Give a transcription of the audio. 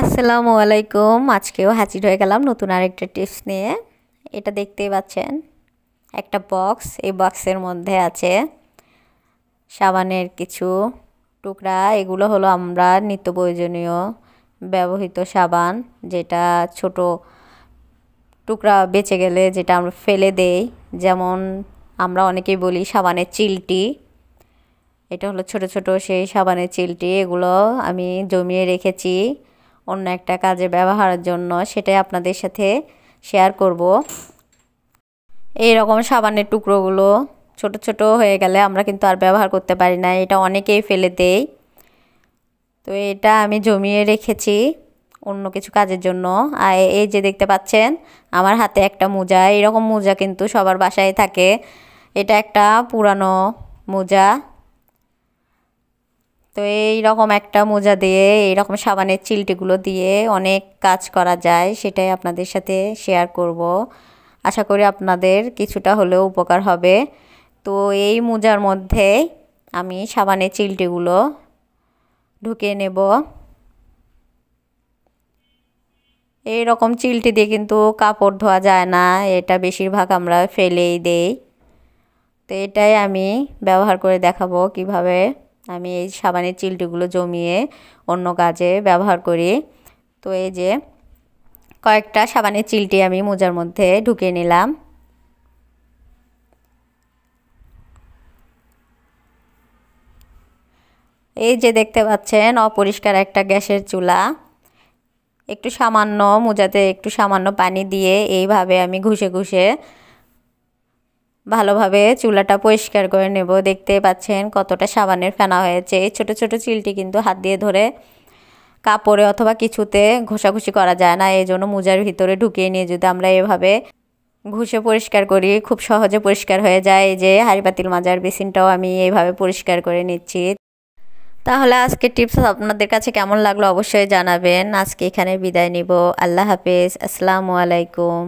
আসসালামু আলাইকুম। আজকেও হাজির হয়ে গেলাম নতুন আরেকটা টিপস নিয়ে। এটা দেখতেই পাচ্ছেন একটা বক্স। এই বক্সের মধ্যে আছে সাবানের কিছু টুকরা। এগুলো হলো আমরা নিত্য প্রয়োজনীয় ব্যবহৃত সাবান, যেটা ছোট টুকরা বেঁচে গেলে যেটা আমরা ফেলে দেই। যেমন আমরা অনেকেই বলি সাবানের চিলটি। এটা হলো ছোট ছোট সেই সাবানের চিলটি। এগুলো আমি জমিয়ে রেখেছি অন্য একটা কাজে ব্যবহারের জন্য, সেটাই আপনাদের সাথে শেয়ার করব। এই রকম সাবানের টুকরোগুলো ছোট ছোট হয়ে গেলে আমরা কিন্তু আর ব্যবহার করতে পারি না, এটা অনেকেই ফেলে দেয়। তো এটা আমি জমিয়ে রেখেছি অন্য কিছু কাজের জন্য। আর এই যে দেখতে পাচ্ছেন আমার হাতে একটা মোজা। এরকম মোজা কিন্তু সবার বাসায় থাকে। এটা একটা পুরানো মোজা। তো এইরকম একটা মোজা দিয়ে এইরকম সাবানের চিলটিগুলো দিয়ে অনেক কাজ করা যায়, সেটাই আপনাদের সাথে শেয়ার করব। আশা করি আপনাদের কিছুটা হলেও উপকার হবে। তো এই মোজার মধ্যে আমি সাবানের চিলটিগুলো ঢুকিয়ে নেব। এই রকম চিলটি দিয়ে কিন্তু কাপড় ধোয়া যায় না, এটা বেশিরভাগ আমরা ফেলেই দেই। তো এটাই আমি ব্যবহার করে দেখাবো কিভাবে আমি এই সাবানের চিলটিগুলো জমিয়ে অন্য কাজে ব্যবহার করি। তো এই যে কয়েকটা সাবানের চিলটি আমি মোজার মধ্যে ঢুকিয়ে নিলাম। এই যে দেখতে পাচ্ছেন অপরিষ্কার একটা গ্যাসের চুলা। একটু সামান্য মোজাতে একটু সামান্য পানি দিয়ে এইভাবে আমি ঘষে ঘষে ভালোভাবে চুলাটা পরিষ্কার করে নেব। দেখতে পাচ্ছেন কতটা সাবানের ফেনা হয়েছে। এই ছোট ছোট চিলটি কিন্তু হাত দিয়ে ধরে কাপড়ে অথবা কিছুতে ঘষাঘষি করা যায় না, এই জন্য মোজার ভিতরে ঢুকিয়ে নিয়ে যদি আমরা এভাবে ঘষে পরিষ্কার করি খুব সহজে পরিষ্কার হয়ে যায়। এই যে হাঁড়ি পাতিল মাজার বেসিনটাও আমি এইভাবে পরিষ্কার করে নিচ্ছি। তাহলে আজকের টিপস আপনাদের কাছে কেমন লাগলো অবশ্যই জানাবেন। আজকে এখানে বিদায় নিব। আল্লাহ হাফেজ। আসসালামু আলাইকুম।